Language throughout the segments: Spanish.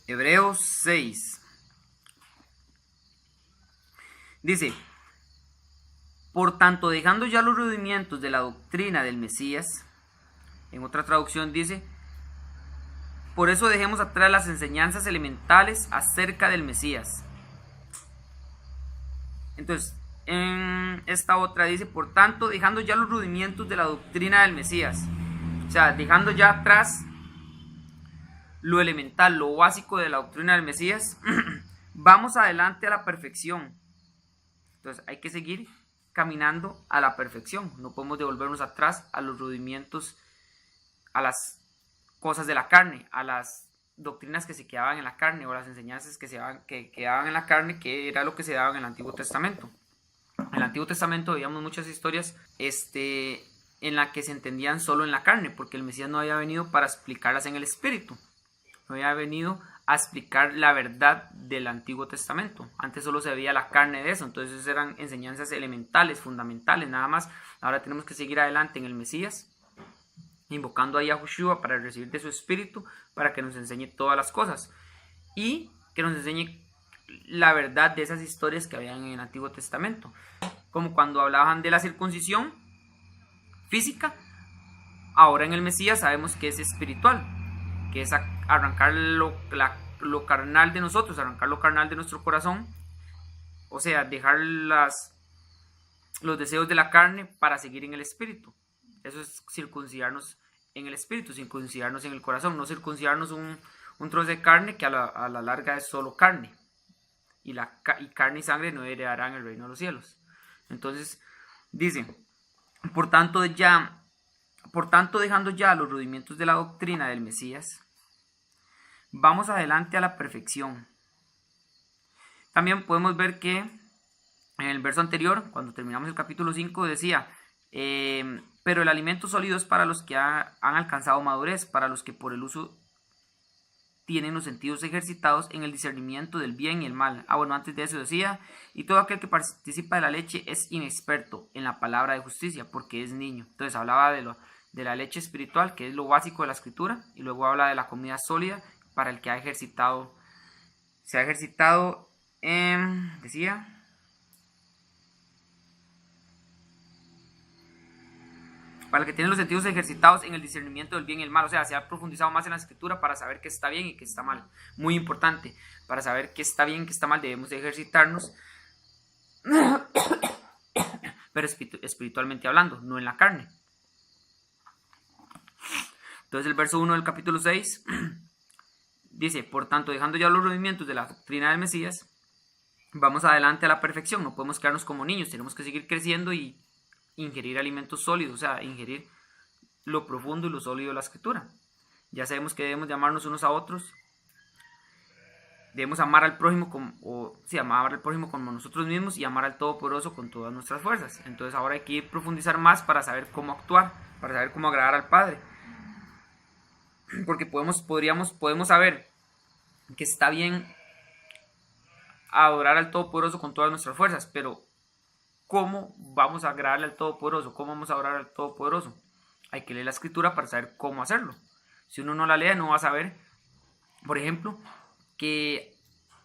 Hebreos 6. Dice, por tanto, dejando ya los rudimientos de la doctrina del Mesías, en otra traducción dice, por eso dejemos atrás las enseñanzas elementales acerca del Mesías. Entonces, en esta otra dice, por tanto, dejando ya los rudimientos de la doctrina del Mesías. O sea, dejando ya atrás lo elemental, lo básico de la doctrina del Mesías, vamos adelante a la perfección. Entonces, hay que seguir caminando a la perfección. No podemos devolvernos atrás a los rudimientos, a las cosas de la carne, a las doctrinas que se quedaban en la carne o las enseñanzas que quedaban en la carne, que era lo que se daba en el Antiguo Testamento. En el Antiguo Testamento veíamos muchas historias en las que se entendían solo en la carne, porque el Mesías no había venido para explicarlas en el Espíritu, no había venido a explicar la verdad del Antiguo Testamento. Antes solo se veía la carne de eso, entonces eran enseñanzas elementales, fundamentales, nada más. Ahora tenemos que seguir adelante en el Mesías, invocando a Yahushua para recibir de su Espíritu, para que nos enseñe todas las cosas y que nos enseñe la verdad de esas historias que habían en el Antiguo Testamento, como cuando hablaban de la circuncisión física. Ahora en el Mesías sabemos que es espiritual, que es arrancar lo carnal de nosotros, arrancar lo carnal de nuestro corazón, o sea, dejar los deseos de la carne para seguir en el Espíritu. Eso es circuncidarnos en el Espíritu, circuncidarnos en el corazón, no circuncidarnos un trozo de carne que a la larga es solo carne. Y carne y sangre no heredarán el reino de los cielos. Entonces, dice, por tanto, dejando ya los rudimientos de la doctrina del Mesías, vamos adelante a la perfección. También podemos ver que en el verso anterior, cuando terminamos el capítulo 5, decía, pero el alimento sólido es para los que han alcanzado madurez, para los que por el uso tienen los sentidos ejercitados en el discernimiento del bien y el mal. Bueno, antes de eso decía, y todo aquel que participa de la leche es inexperto en la palabra de justicia, porque es niño. Entonces hablaba de la leche espiritual, que es lo básico de la escritura, y luego habla de la comida sólida para el que se ha ejercitado, decía, para el que tiene los sentidos ejercitados en el discernimiento del bien y el mal. O sea, se ha profundizado más en la escritura para saber qué está bien y qué está mal. Muy importante, para saber qué está bien y qué está mal debemos de ejercitarnos, pero espiritualmente hablando, no en la carne. Entonces el verso 1 del capítulo 6 dice, por tanto, dejando ya los rudimientos de la doctrina del Mesías, vamos adelante a la perfección. No podemos quedarnos como niños, tenemos que seguir creciendo y ingerir alimentos sólidos, o sea, ingerir lo profundo y lo sólido de la escritura. Ya sabemos que debemos de amarnos unos a otros, debemos amar al prójimo amar al prójimo como nosotros mismos y amar al Todopoderoso con todas nuestras fuerzas. Entonces ahora hay que profundizar más para saber cómo actuar, para saber cómo agradar al Padre, porque podemos saber que está bien adorar al Todopoderoso con todas nuestras fuerzas, pero ¿cómo vamos a agradarle al Todopoderoso? ¿Cómo vamos a adorar al Todopoderoso? Hay que leer la escritura para saber cómo hacerlo. Si uno no la lee, no va a saber, por ejemplo, que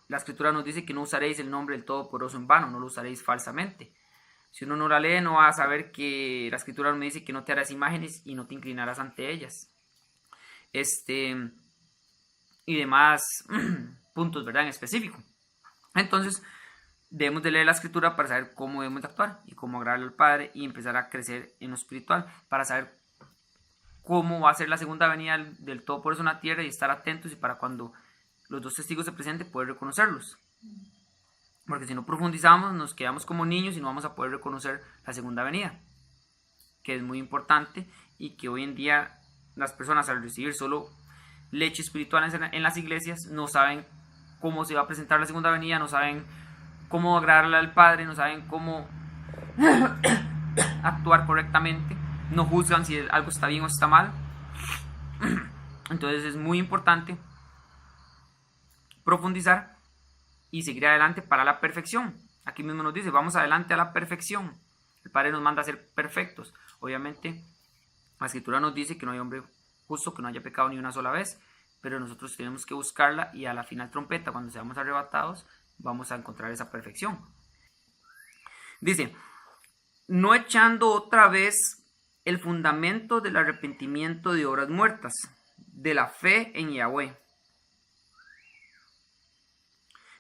la escritura nos dice que no usaréis el nombre del Todopoderoso en vano, no lo usaréis falsamente. Si uno no la lee, no va a saber que la escritura nos dice que no te harás imágenes y no te inclinarás ante ellas. Y demás puntos, ¿verdad? En específico. Entonces, debemos de leer la escritura para saber cómo debemos de actuar y cómo agradarle al Padre y empezar a crecer en lo espiritual, para saber cómo va a ser la segunda venida del Todopoderoso en la tierra y estar atentos, y para cuando los dos testigos se presenten poder reconocerlos. Porque si no profundizamos nos quedamos como niños y no vamos a poder reconocer la segunda venida, que es muy importante, y que hoy en día las personas, al recibir solo leche espiritual en las iglesias, no saben cómo se va a presentar la segunda venida, no saben cómo agradarle al Padre, no saben cómo actuar correctamente, no juzgan si algo está bien o está mal. Entonces es muy importante profundizar y seguir adelante para la perfección. Aquí mismo nos dice, vamos adelante a la perfección. El Padre nos manda a ser perfectos. Obviamente la escritura nos dice que no hay hombre justo que no haya pecado ni una sola vez, pero nosotros tenemos que buscarla y a la final trompeta, cuando seamos arrebatados, vamos a encontrar esa perfección. Dice, no echando otra vez el fundamento del arrepentimiento de obras muertas, de la fe en Yahweh,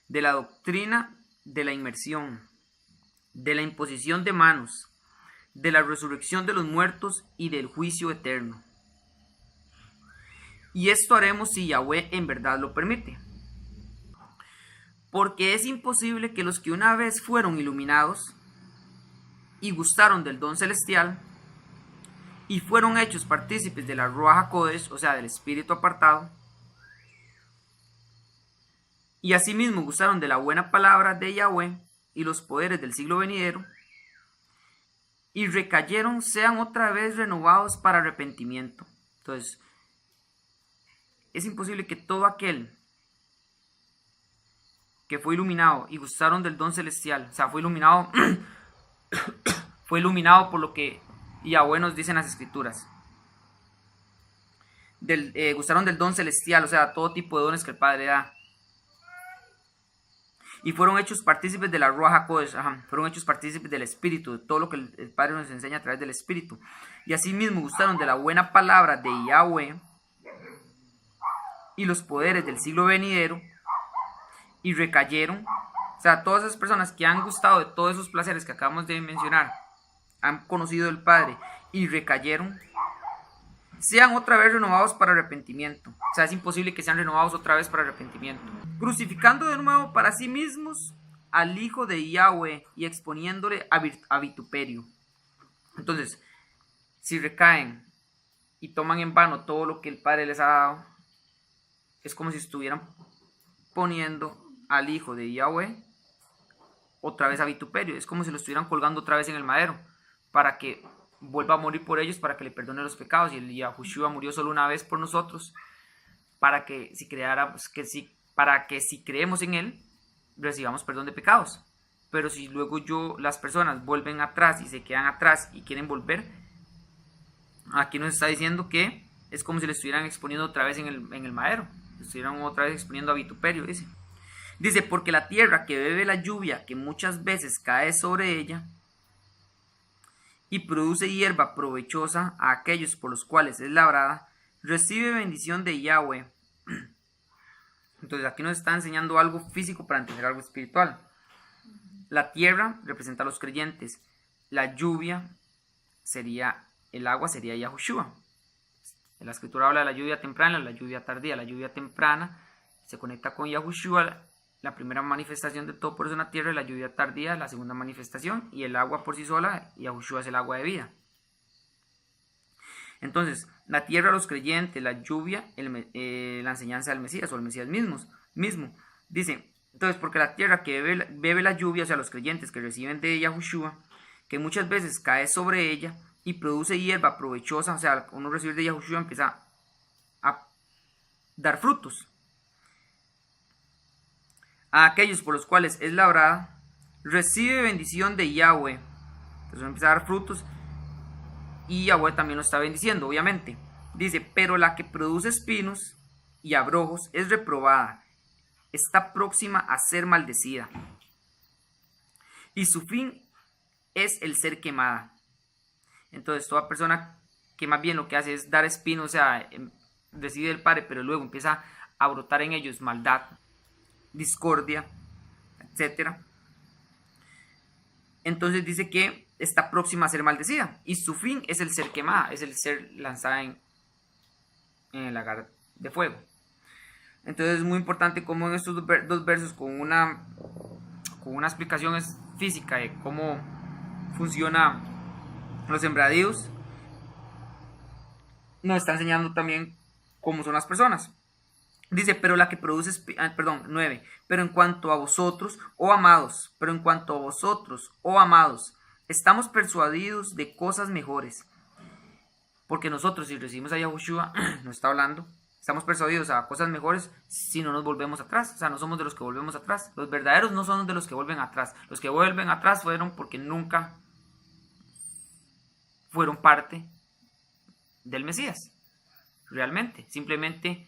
de la doctrina de la inmersión, de la imposición de manos, de la resurrección de los muertos y del juicio eterno. Y esto haremos si Yahweh en verdad lo permite. Porque es imposible que los que una vez fueron iluminados y gustaron del don celestial y fueron hechos partícipes de la Ruach HaKodesh, o sea, del Espíritu apartado, y asimismo gustaron de la buena palabra de Yahweh y los poderes del siglo venidero, y recayeron, sean otra vez renovados para arrepentimiento. Entonces, es imposible que todo aquel que fue iluminado y gustaron del don celestial, o sea, fue iluminado por lo que Yahweh nos dice en las escrituras, gustaron del don celestial, o sea, todo tipo de dones que el Padre da, y fueron hechos partícipes de la Ruach HaKodesh, fueron hechos partícipes del Espíritu, de todo lo que el Padre nos enseña a través del Espíritu, y asimismo gustaron de la buena palabra de Yahweh y los poderes del siglo venidero, y recayeron, o sea, todas esas personas que han gustado de todos esos placeres que acabamos de mencionar, han conocido el Padre y recayeron, sean otra vez renovados para arrepentimiento. O sea, es imposible que sean renovados otra vez para arrepentimiento. Crucificando de nuevo para sí mismos al Hijo de Yahweh y exponiéndole a vituperio. Entonces, si recaen y toman en vano todo lo que el Padre les ha dado, es como si estuvieran poniendo al Hijo de Yahweh otra vez a vituperio. Es como si lo estuvieran colgando otra vez en el madero para que vuelva a morir por ellos, para que le perdone los pecados. Y el Yahushua murió solo una vez por nosotros, para que si creemos en él, recibamos perdón de pecados. Pero si luego las personas vuelven atrás y se quedan atrás y quieren volver, aquí nos está diciendo que es como si le estuvieran exponiendo otra vez en el madero, le estuvieran otra vez exponiendo a vituperio, dice, porque la tierra que bebe la lluvia que muchas veces cae sobre ella y produce hierba provechosa a aquellos por los cuales es labrada, recibe bendición de Yahweh. Entonces aquí nos está enseñando algo físico para entender algo espiritual. La tierra representa a los creyentes, la lluvia sería, el agua sería Yahushua. La escritura habla de la lluvia temprana, la lluvia tardía. La lluvia temprana se conecta con Yahushua, la primera manifestación de todo por eso en la tierra, y la lluvia tardía, la segunda manifestación, y el agua por sí sola, Yahushua es el agua de vida. Entonces, la tierra, los creyentes, la lluvia, la enseñanza del Mesías, o el Mesías mismo. Dice, entonces, porque la tierra que bebe la lluvia, o sea, los creyentes que reciben de Yahushua, que muchas veces cae sobre ella y produce hierba provechosa, o sea, uno recibe de Yahushua, empieza a dar frutos. A aquellos por los cuales es labrada, recibe bendición de Yahweh. Entonces empieza a dar frutos y Yahweh también lo está bendiciendo, obviamente. Dice, pero la que produce espinos y abrojos es reprobada, está próxima a ser maldecida, y su fin es el ser quemada. Entonces toda persona que más bien lo que hace es dar espinos, o sea, recibe del Padre, pero luego empieza a brotar en ellos maldad, discordia, etcétera, entonces dice que está próxima a ser maldecida, y su fin es el ser quemada, es el ser lanzada en el lagar de fuego. Entonces es muy importante cómo en estos dos versos, con una explicación física de cómo funciona los sembradíos, nos está enseñando también cómo son las personas. Dice, pero la que produce, 9, pero en cuanto a vosotros, oh amados, estamos persuadidos de cosas mejores. Porque nosotros, si recibimos a Yahushua, nos está hablando, estamos persuadidos a cosas mejores si no nos volvemos atrás. O sea, no somos de los que volvemos atrás. Los verdaderos no son de los que vuelven atrás. Los que vuelven atrás fueron porque nunca fueron parte del Mesías. Realmente, simplemente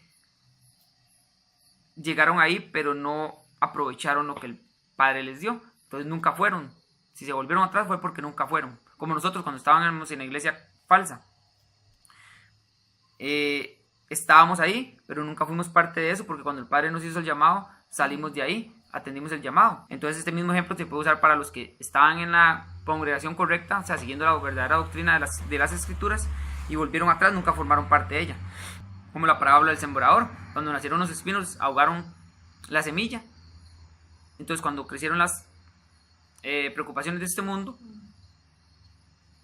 llegaron ahí, pero no aprovecharon lo que el Padre les dio. Entonces nunca fueron. Si se volvieron atrás fue porque nunca fueron. Como nosotros cuando estábamos en la iglesia falsa. Estábamos ahí, pero nunca fuimos parte de eso, porque cuando el Padre nos hizo el llamado, salimos de ahí, atendimos el llamado. Entonces este mismo ejemplo se puede usar para los que estaban en la congregación correcta, o sea, siguiendo la verdadera doctrina de las escrituras, y volvieron atrás, nunca formaron parte de ella. Como la parábola del sembrador, cuando nacieron los espinos, ahogaron la semilla. Entonces cuando crecieron las preocupaciones de este mundo,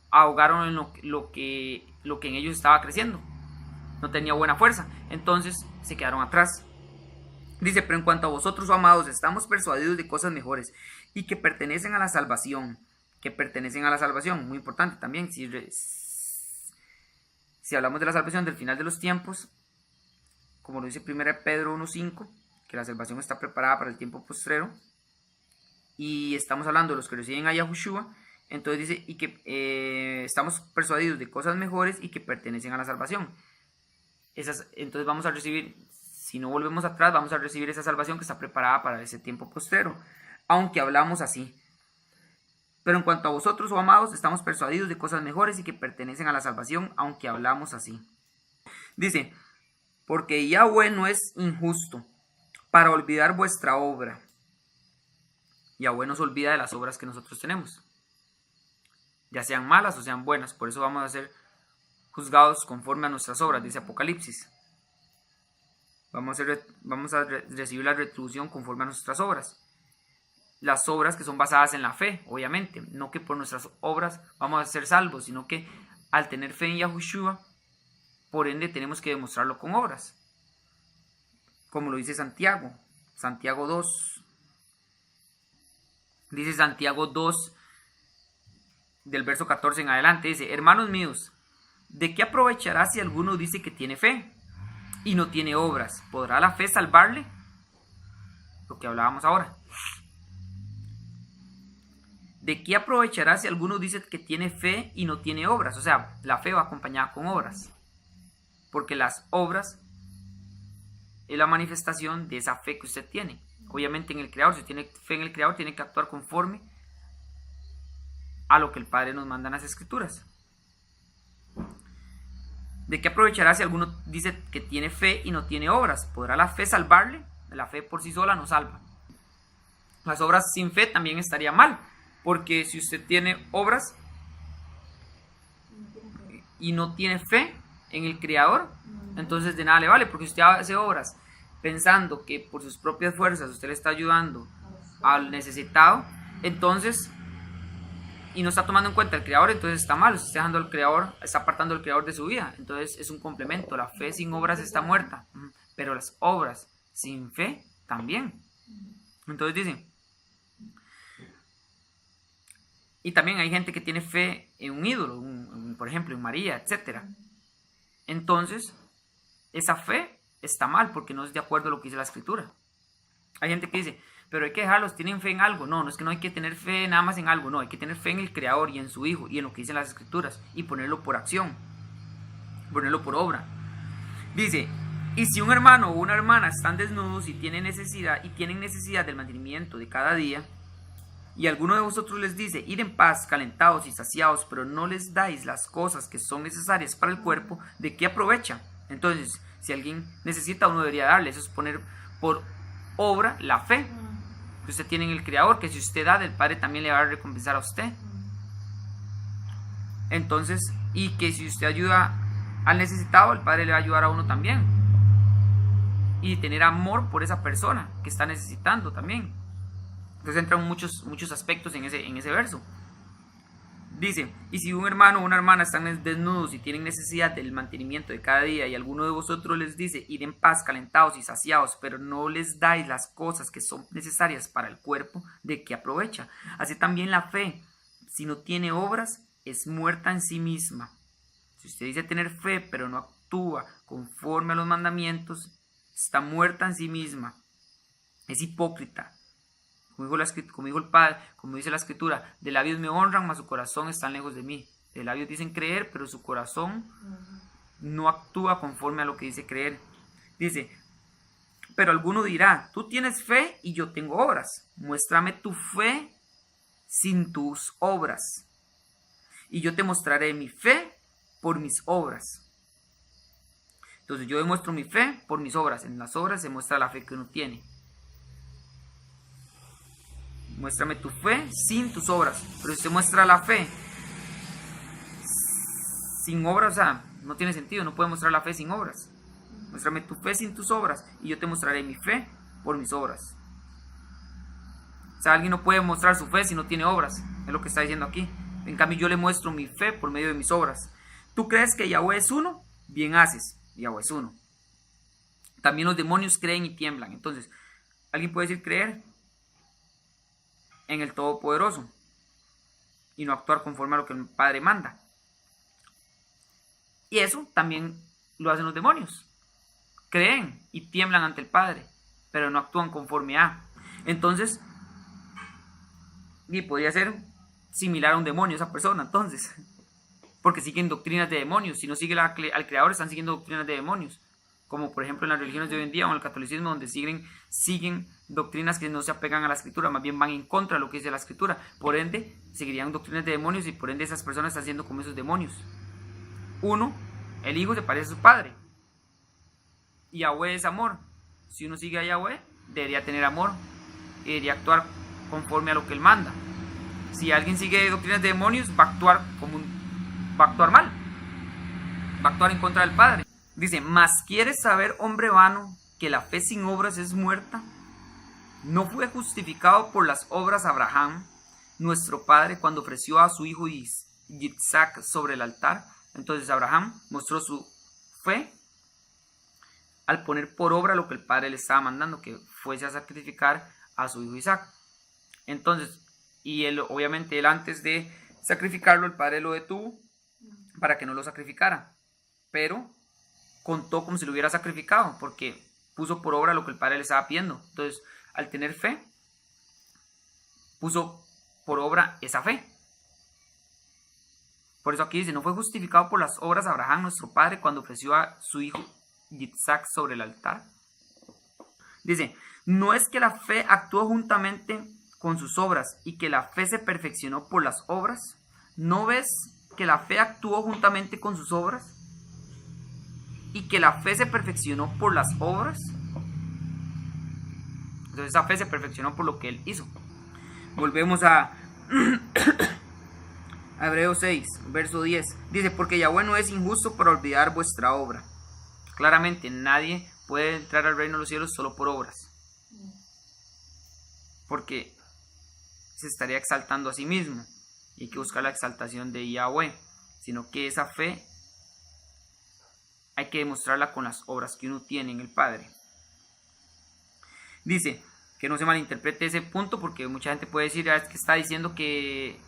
ahogaron en lo que en ellos estaba creciendo. No tenía buena fuerza, entonces se quedaron atrás. Dice, pero en cuanto a vosotros, oh amados, estamos persuadidos de cosas mejores y que pertenecen a la salvación. Muy importante también, si hablamos de la salvación del final de los tiempos, como lo dice 1 Pedro 1:5, que la salvación está preparada para el tiempo postrero, y estamos hablando de los que reciben a Yahushua, entonces dice, y que estamos persuadidos de cosas mejores y que pertenecen a la salvación. Entonces vamos a recibir, si no volvemos atrás, vamos a recibir esa salvación que está preparada para ese tiempo postrero, aunque hablamos así. Pero en cuanto a vosotros, oh amados, estamos persuadidos de cosas mejores y que pertenecen a la salvación, aunque hablamos así. Dice, porque Yahweh no es injusto para olvidar vuestra obra. Yahweh nos olvida de las obras que nosotros tenemos, ya sean malas o sean buenas. Por eso vamos a ser juzgados conforme a nuestras obras, dice Apocalipsis. Vamos a recibir la retribución conforme a nuestras obras. Las obras que son basadas en la fe, obviamente. No que por nuestras obras vamos a ser salvos, sino que al tener fe en Yahushua, por ende tenemos que demostrarlo con obras. Como lo dice Santiago 2. Dice Santiago 2, del verso 14 en adelante, dice, hermanos míos, ¿de qué aprovechará si alguno dice que tiene fe y no tiene obras? ¿Podrá la fe salvarle? Lo que hablábamos ahora. ¿De qué aprovechará si alguno dice que tiene fe y no tiene obras? O sea, la fe va acompañada con obras. Porque las obras es la manifestación de esa fe que usted tiene. Obviamente en el Creador, si tiene fe en el Creador, tiene que actuar conforme a lo que el Padre nos manda en las Escrituras. ¿De qué aprovechará si alguno dice que tiene fe y no tiene obras? ¿Podrá la fe salvarle? La fe por sí sola no salva. Las obras sin fe también estaría mal, porque si usted tiene obras y no tiene fe en el Creador, entonces de nada le vale, porque usted hace obras pensando que por sus propias fuerzas usted le está ayudando al necesitado, entonces, y no está tomando en cuenta el Creador, entonces está mal. Usted está dejando al Creador, está apartando al Creador de su vida. Entonces es un complemento. La fe sin obras está muerta, pero las obras sin fe también. Entonces dice, y también hay gente que tiene fe en un ídolo, por ejemplo en María, etc. Entonces esa fe está mal porque no es de acuerdo a lo que dice la Escritura. Hay gente que dice, pero hay que dejarlos, tienen fe en algo. No es que no hay que tener fe nada más en algo, no, hay que tener fe en el Creador y en su Hijo y en lo que dicen las Escrituras y ponerlo por acción, ponerlo por obra. Dice, y si un hermano o una hermana están desnudos y tienen necesidad del mantenimiento de cada día, y alguno de vosotros les dice, id en paz, calentados y saciados, pero no les dais las cosas que son necesarias para el cuerpo, ¿de qué aprovecha? Entonces, si alguien necesita, uno debería darle. Eso es poner por obra la fe que usted tiene en el Creador, que si usted da, el Padre también le va a recompensar a usted. Entonces, y que si usted ayuda al necesitado, el Padre le va a ayudar a uno también. Y tener amor por esa persona que está necesitando también. Entonces entran muchos aspectos en ese verso. Dice, y si un hermano o una hermana están desnudos y tienen necesidad del mantenimiento de cada día, y alguno de vosotros les dice, id en paz, calentados y saciados, pero no les dais las cosas que son necesarias para el cuerpo, ¿de qué aprovecha? Así también la fe, si no tiene obras, es muerta en sí misma. Si usted dice tener fe, pero no actúa conforme a los mandamientos, está muerta en sí misma. Es hipócrita. Como dijo el Padre, como dice la Escritura, de labios me honran, mas su corazón está lejos de mí. De labios dicen creer, pero su corazón no actúa conforme a lo que dice creer. Dice, Pero alguno dirá, tú tienes fe y yo tengo obras. Muéstrame tu fe sin tus obras. Y yo te mostraré mi fe por mis obras. Entonces yo demuestro mi fe por mis obras. En las obras se muestra la fe que uno tiene. Muéstrame tu fe sin tus obras. Pero si se muestra la fe sin obras, o sea, no tiene sentido. No puede mostrar la fe sin obras. Muéstrame tu fe sin tus obras y yo te mostraré mi fe por mis obras. O sea, alguien no puede mostrar su fe si no tiene obras. Es lo que está diciendo aquí. En cambio, yo le muestro mi fe por medio de mis obras. ¿Tú crees que Yahweh es uno? Bien haces. Yahweh es uno. También los demonios creen y tiemblan. Entonces, alguien puede decir creer en el Todopoderoso y no actuar conforme a lo que el Padre manda. Y eso también lo hacen los demonios. Creen y tiemblan ante el Padre, pero no actúan conforme a. Entonces, y podría ser similar a un demonio esa persona, entonces, porque siguen doctrinas de demonios. Si no sigue al Creador, están siguiendo doctrinas de demonios, como por ejemplo en las religiones de hoy en día o en el catolicismo, donde siguen doctrinas que no se apegan a la Escritura, más bien van en contra de lo que dice la Escritura. Por ende, seguirían doctrinas de demonios y por ende esas personas están siendo como esos demonios. Uno, el Hijo se parece a su Padre. Yahweh es amor. Si uno sigue a Yahweh, debería tener amor y debería actuar conforme a lo que él manda. Si alguien sigue doctrinas de demonios, va a actuar mal, va a actuar en contra del Padre. Dice, mas ¿quieres saber, hombre vano, que la fe sin obras es muerta? ¿No fue justificado por las obras Abraham, nuestro padre, cuando ofreció a su hijo Isaac sobre el altar? Entonces Abraham mostró su fe al poner por obra lo que el Padre le estaba mandando, que fuese a sacrificar a su hijo Isaac. Entonces, y él, obviamente, él antes de sacrificarlo, el Padre lo detuvo para que no lo sacrificara, pero contó como si lo hubiera sacrificado, porque puso por obra lo que el Padre le estaba pidiendo. Entonces, al tener fe, puso por obra esa fe. Por eso aquí dice, no fue justificado por las obras Abraham, nuestro padre, cuando ofreció a su hijo Isaac sobre el altar. Dice, no es que la fe actuó juntamente con sus obras y que la fe se perfeccionó por las obras. ¿No ves que la fe actuó juntamente con sus obras y que la fe se perfeccionó por las obras? Entonces esa fe se perfeccionó por lo que él hizo. Volvemos a Hebreos 6, verso 10. Dice, porque Yahweh no es injusto para olvidar vuestra obra. Claramente nadie puede entrar al reino de los cielos solo por obras, porque se estaría exaltando a sí mismo y hay que buscar la exaltación de Yahweh, sino que esa fe hay que demostrarla con las obras que uno tiene en el Padre. Dice, que no se malinterprete ese punto, porque mucha gente puede decir, es que está diciendo que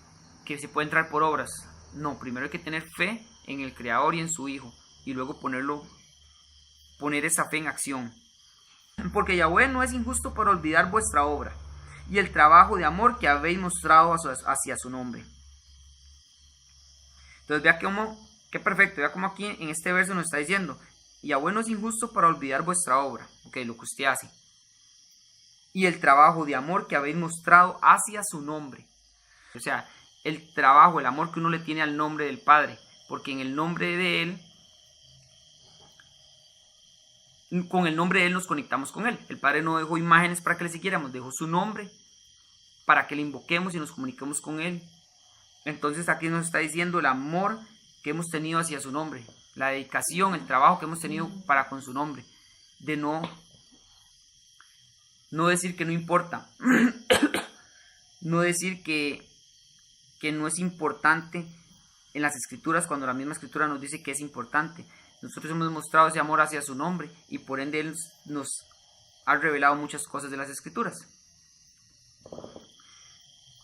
se puede entrar por obras. No, primero hay que tener fe en el Creador y en su Hijo, y luego poner esa fe en acción. Porque Yahweh no es injusto por olvidar vuestra obra y el trabajo de amor que habéis mostrado hacia su nombre. Entonces vea qué perfecto, vea cómo aquí en este verso nos está diciendo, Yahweh no es injusto para olvidar vuestra obra, ok, lo que usted hace, y el trabajo de amor que habéis mostrado hacia su nombre. O sea, el trabajo, el amor que uno le tiene al nombre del Padre, porque en el nombre de Él, con el nombre de Él nos conectamos con Él. El Padre no dejó imágenes para que le siguiéramos, dejó su nombre para que le invoquemos y nos comuniquemos con Él. Entonces aquí nos está diciendo el amor que hemos tenido hacia su nombre, la dedicación, el trabajo que hemos tenido para con su nombre, de no decir que no importa, no decir que no es importante en las escrituras cuando la misma escritura nos dice que es importante. Nosotros hemos mostrado ese amor hacia su nombre y por ende Él nos ha revelado muchas cosas de las escrituras.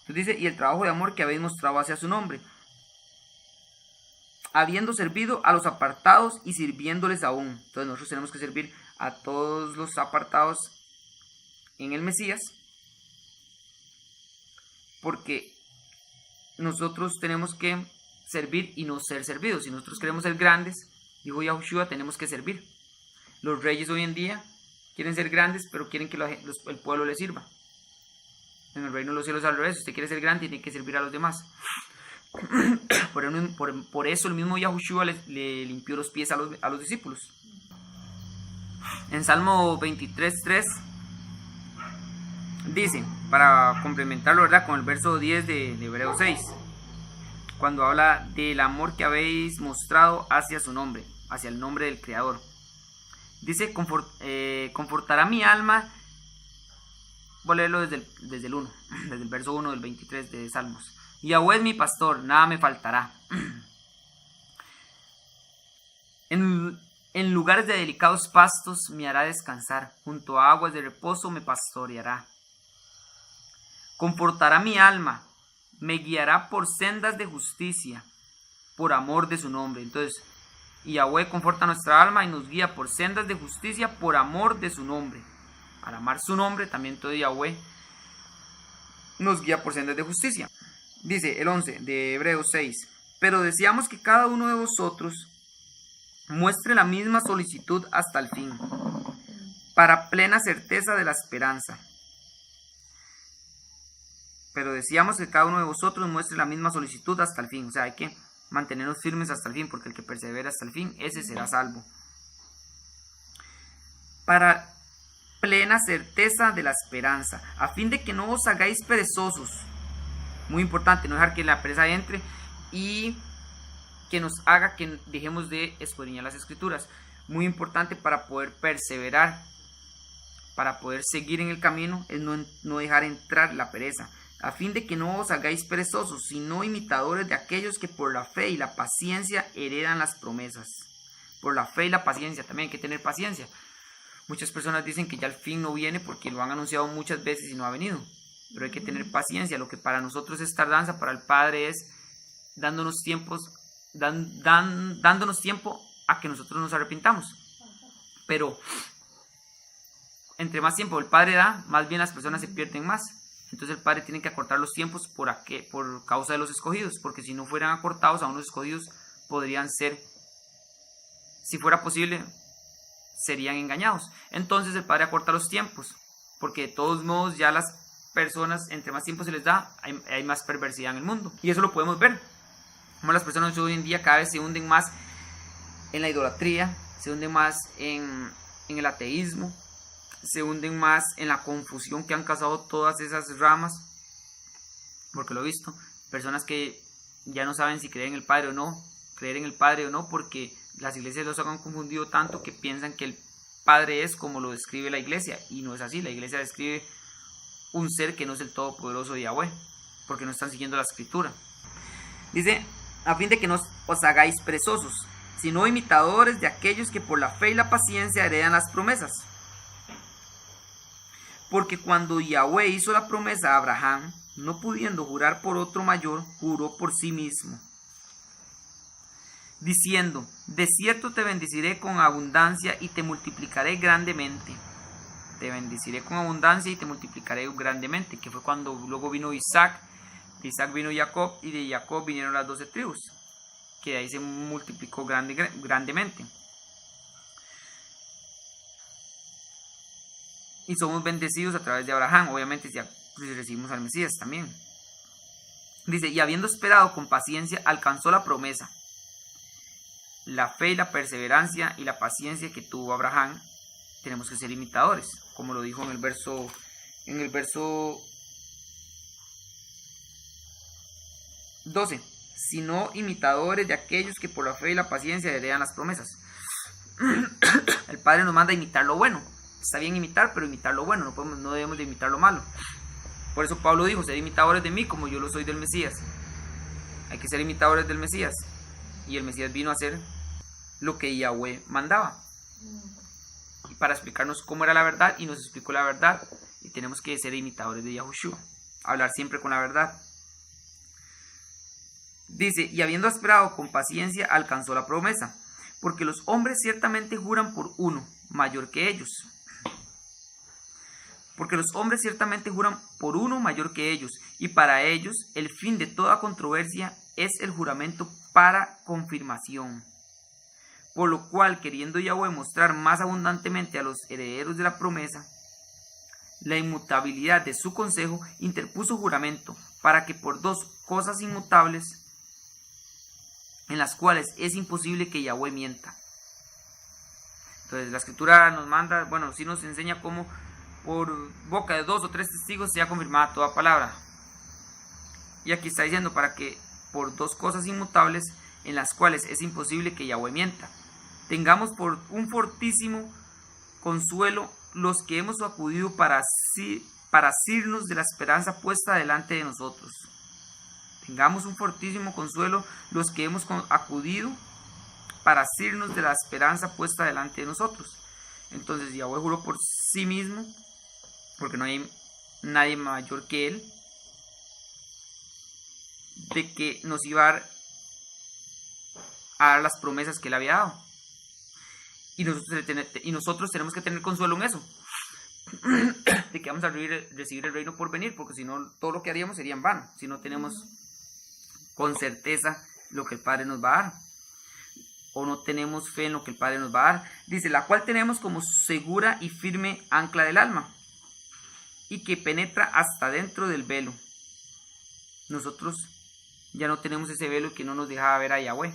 Entonces dice, y el trabajo de amor que habéis mostrado hacia su nombre, habiendo servido a los apartados y sirviéndoles aún. Entonces nosotros tenemos que servir a todos los apartados en el Mesías, porque nosotros tenemos que servir y no ser servidos. Si nosotros queremos ser grandes, dijo Yahushua, tenemos que servir. Los reyes hoy en día quieren ser grandes, pero quieren que el pueblo les sirva. En el reino de los cielos al revés, si usted quiere ser grande, tiene que servir a los demás. Por eso el mismo Yahushua le limpió los pies a los discípulos. En Salmo 23:3 dice, para complementarlo, ¿verdad?, con el verso 10 de Hebreos 6, cuando habla del amor que habéis mostrado hacia su nombre, hacia el nombre del Creador. Dice, confortará mi alma. Voy a leerlo desde el 1, desde el verso 1 del 23 de Salmos. Yahweh es mi pastor, nada me faltará. En lugares de delicados pastos me hará descansar, junto a aguas de reposo me pastoreará. Confortará mi alma, me guiará por sendas de justicia, por amor de su nombre. Entonces, Yahweh conforta nuestra alma y nos guía por sendas de justicia, por amor de su nombre. Al amar su nombre, también todo Yahweh nos guía por sendas de justicia. Dice el 11 de Hebreos 6, pero deseamos que cada uno de vosotros muestre la misma solicitud hasta el fin, para plena certeza de la esperanza. Pero deseamos que cada uno de vosotros muestre la misma solicitud hasta el fin. O sea, hay que mantenernos firmes hasta el fin, porque el que persevera hasta el fin, ese será salvo. Para plena certeza de la esperanza, a fin de que no os hagáis perezosos. Muy importante, no dejar que la pereza entre y que nos haga que dejemos de escudriñar las escrituras. Muy importante para poder perseverar, para poder seguir en el camino, es no dejar entrar la pereza. A fin de que no os hagáis perezosos, sino imitadores de aquellos que por la fe y la paciencia heredan las promesas. Por la fe y la paciencia, también hay que tener paciencia. Muchas personas dicen que ya el fin no viene porque lo han anunciado muchas veces y no ha venido. Pero hay que tener paciencia. Lo que para nosotros es tardanza, para el Padre es dándonos tiempo a que nosotros nos arrepintamos. Pero entre más tiempo el Padre da, más bien las personas se pierden más. Entonces el Padre tiene que acortar los tiempos por causa de los escogidos, porque si no fueran acortados, a unos escogidos podrían ser, si fuera posible, serían engañados. Entonces el Padre acorta los tiempos, porque de todos modos ya las personas, entre más tiempo se les da, hay más perversidad en el mundo. Y eso lo podemos ver, como las personas hoy en día cada vez se hunden más en la idolatría, se hunden más en el ateísmo, se hunden más en la confusión que han causado todas esas ramas, porque lo he visto, personas que ya no saben si creer en el Padre o no, porque las iglesias los han confundido tanto que piensan que el Padre es como lo describe la iglesia, y no es así. La iglesia describe un ser que no es el todopoderoso de Yahweh, porque no están siguiendo la escritura. Dice, a fin de que no os hagáis perezosos, sino imitadores de aquellos que por la fe y la paciencia heredan las promesas. Porque cuando Yahweh hizo la promesa a Abraham, no pudiendo jurar por otro mayor, juró por sí mismo, diciendo, de cierto te bendeciré con abundancia y te multiplicaré grandemente. Te bendeciré con abundancia y te multiplicaré grandemente, que fue cuando luego vino Isaac, de Isaac vino Jacob, y de Jacob vinieron las 12 tribus, que de ahí se multiplicó grandemente. Y somos bendecidos a través de Abraham, obviamente si recibimos al Mesías también. Dice, y habiendo esperado con paciencia, alcanzó la promesa. La fe y la perseverancia y la paciencia que tuvo Abraham, tenemos que ser imitadores, como lo dijo en el verso 12, sino imitadores de aquellos que por la fe y la paciencia heredan las promesas. El Padre nos manda a imitar lo bueno. Está bien imitar, pero imitar lo bueno, no debemos de imitar lo malo. Por eso Pablo dijo, ser imitadores de mí como yo lo soy del Mesías. Hay que ser imitadores del Mesías. Y el Mesías vino a hacer lo que Yahweh mandaba. Y para explicarnos cómo era la verdad, y nos explicó la verdad, y tenemos que ser imitadores de Yahushua. Hablar siempre con la verdad. Dice, y habiendo esperado con paciencia, alcanzó la promesa. Porque los hombres ciertamente juran por uno, mayor que ellos. Porque los hombres ciertamente juran por uno mayor que ellos, y para ellos el fin de toda controversia es el juramento para confirmación. Por lo cual, queriendo Yahweh mostrar más abundantemente a los herederos de la promesa la inmutabilidad de su consejo, interpuso juramento para que por dos cosas inmutables en las cuales es imposible que Yahweh mienta. Entonces la escritura nos manda, bueno, sí nos enseña cómo por boca de 2 o 3 testigos sea confirmada toda palabra. Y aquí está diciendo para que por dos cosas inmutables en las cuales es imposible que Yahweh mienta, tengamos por un fortísimo consuelo los que hemos acudido para asirnos de la esperanza puesta delante de nosotros. Tengamos un fortísimo consuelo los que hemos acudido para asirnos de la esperanza puesta delante de nosotros. Entonces Yahweh juró por sí mismo, porque no hay nadie mayor que él, de que nos iba a dar las promesas que él había dado. Y nosotros tenemos que tener consuelo en eso, de que vamos a recibir el reino por venir, porque si no, todo lo que haríamos sería en vano, si no tenemos con certeza lo que el Padre nos va a dar, o no tenemos fe en lo que el Padre nos va a dar. Dice, la cual tenemos como segura y firme ancla del alma, y que penetra hasta dentro del velo. Nosotros ya no tenemos ese velo que no nos dejaba ver a Yahweh,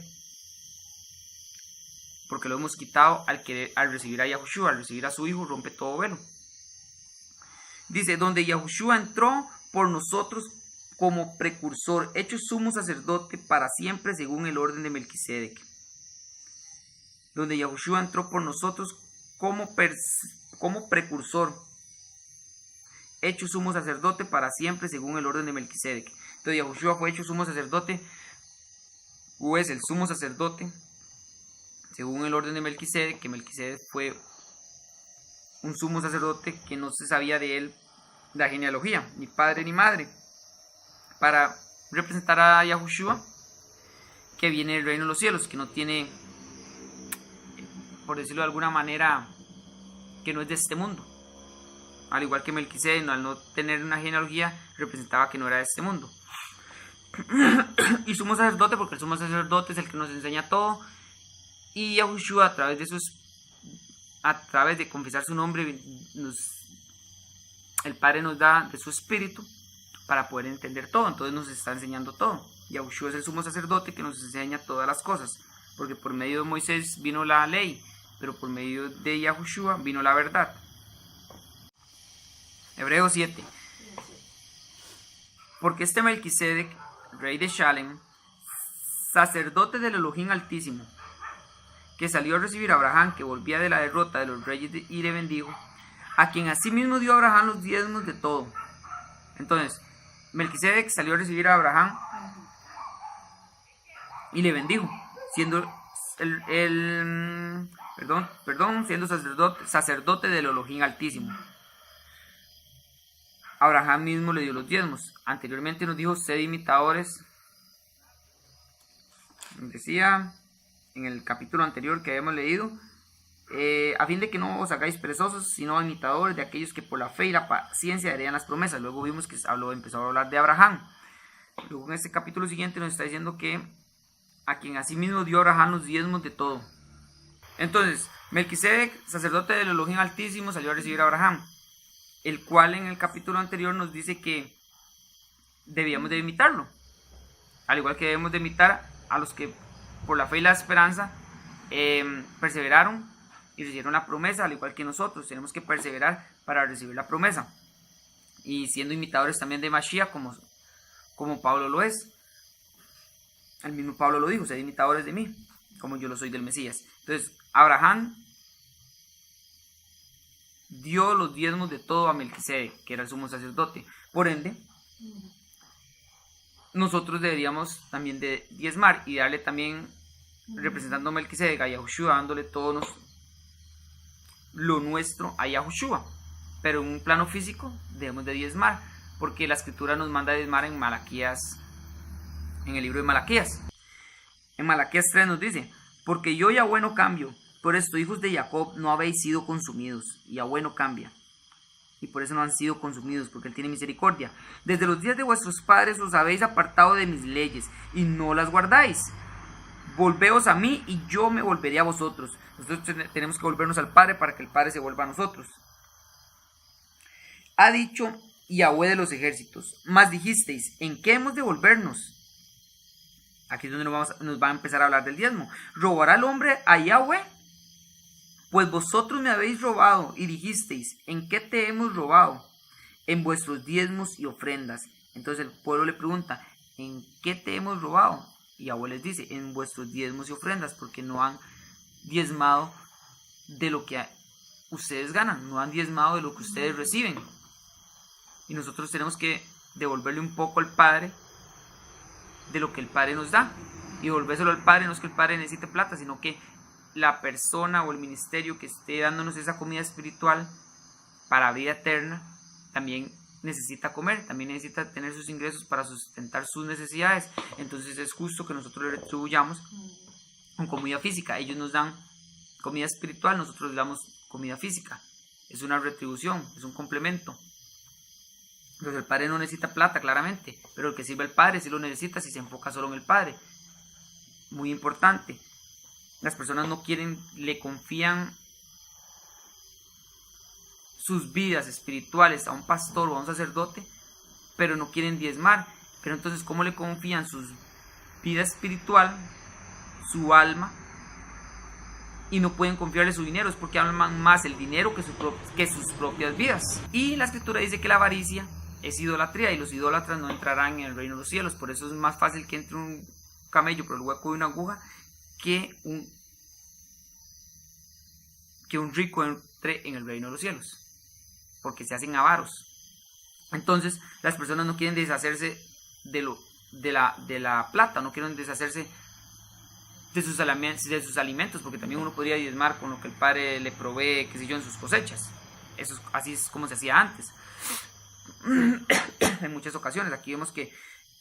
porque lo hemos quitado al recibir a Yahushua, al recibir a su Hijo, rompe todo velo. Dice, donde Yahushua entró por nosotros como precursor, hecho sumo sacerdote para siempre según el orden de Melquisedec. Donde Yahushua entró por nosotros como precursor, hecho sumo sacerdote para siempre según el orden de Melquisedec. Entonces Yahushua fue hecho sumo sacerdote, o es el sumo sacerdote según el orden de Melquisedec, que Melquisedec fue un sumo sacerdote que no se sabía de él la genealogía, ni padre ni madre, para representar a Yahushua, que viene del reino de los cielos, que no tiene, por decirlo de alguna manera, que no es de este mundo. Al igual que Melquisedec, al no tener una genealogía, representaba que no era de este mundo. Y sumo sacerdote, porque el sumo sacerdote es el que nos enseña todo, y Yahushua a través de confesar su nombre, el Padre nos da de su espíritu para poder entender todo. Entonces nos está enseñando todo. Yahushua es el sumo sacerdote que nos enseña todas las cosas, porque por medio de Moisés vino la ley, pero por medio de Yahushua vino la verdad. Hebreos 7. Porque este Melquisedec, rey de Shalem, sacerdote del Elohim Altísimo, que salió a recibir a Abraham, que volvía de la derrota de los reyes y le bendijo, a quien asimismo dio a Abraham los diezmos de todo. Entonces, Melquisedec salió a recibir a Abraham y le bendijo, siendo siendo sacerdote del Elohim Altísimo. Abraham mismo le dio los diezmos. Anteriormente nos dijo, sed imitadores. Decía en el capítulo anterior que habíamos leído, a fin de que no os hagáis perezosos, sino imitadores de aquellos que por la fe y la paciencia heredan las promesas. Luego vimos que empezó a hablar de Abraham. Luego en este capítulo siguiente nos está diciendo que a quien asimismo dio Abraham los diezmos de todo. Entonces, Melquisedec, sacerdote del Elohim Altísimo, salió a recibir a Abraham, el cual en el capítulo anterior nos dice que debíamos de imitarlo, al igual que debemos de imitar a los que por la fe y la esperanza perseveraron y recibieron la promesa, al igual que nosotros tenemos que perseverar para recibir la promesa, y siendo imitadores también de Mashiach, como Pablo lo es. El mismo Pablo lo dijo, sed imitadores de mí, como yo lo soy del Mesías. Entonces, Abraham dio los diezmos de todo a Melquisedec, que era el sumo sacerdote. Por ende, nosotros deberíamos también de diezmar y darle también, representando a Melquisedec, a Yahushua, dándole todo lo nuestro a Yahushua. Pero en un plano físico debemos de diezmar, porque la escritura nos manda a diezmar en Malaquías, en el libro de Malaquías. En Malaquías 3 nos dice, porque yo Yahweh no cambio, por esto hijos de Jacob no habéis sido consumidos. Yahweh no cambia, y por eso no han sido consumidos, porque Él tiene misericordia. Desde los días de vuestros padres os habéis apartado de mis leyes, y no las guardáis. volveos a mí y yo me volveré a vosotros. Nosotros tenemos que volvernos al Padre para que el Padre se vuelva a nosotros. Ha dicho Yahweh de los ejércitos, mas dijisteis, ¿en qué hemos de volvernos? Aquí es donde nos va a empezar a hablar del diezmo. ¿Robará el hombre a Yahweh? Pues vosotros me habéis robado y dijisteis, ¿en qué te hemos robado? En vuestros diezmos y ofrendas. Entonces el pueblo le pregunta, ¿en qué te hemos robado? Y Yahweh les dice, en vuestros diezmos y ofrendas, porque no han diezmado de lo que ustedes ganan, no han diezmado de lo que ustedes reciben. Y nosotros tenemos que devolverle un poco al Padre de lo que el Padre nos da. Y devolvérselo al Padre no es que el Padre necesite plata, sino que la persona o el ministerio que esté dándonos esa comida espiritual para vida eterna también necesita comer, también necesita tener sus ingresos para sustentar sus necesidades. Entonces es justo que nosotros le retribuyamos con comida física. Ellos nos dan comida espiritual, nosotros les damos comida física. Es una retribución, es un complemento. Entonces el Padre no necesita plata, claramente, pero el que sirve al Padre sí lo necesita si se enfoca solo en el Padre. Muy importante. Las personas no quieren, le confían sus vidas espirituales a un pastor o a un sacerdote, pero no quieren diezmar. Pero entonces, ¿cómo le confían su vida espiritual, su alma, y no pueden confiarle su dinero? Es porque aman más el dinero que sus propias vidas. Y la Escritura dice que la avaricia es idolatría y los idólatras no entrarán en el reino de los cielos. Por eso es más fácil que entre un camello por el hueco de una aguja que un rico entre en el reino de los cielos, porque se hacen avaros. Entonces las personas no quieren deshacerse de la plata, no quieren deshacerse de sus alimentos, porque también uno podría diezmar con lo que el Padre le provee, qué sé yo, en sus cosechas. Así es como se hacía antes. En muchas ocasiones, aquí vemos que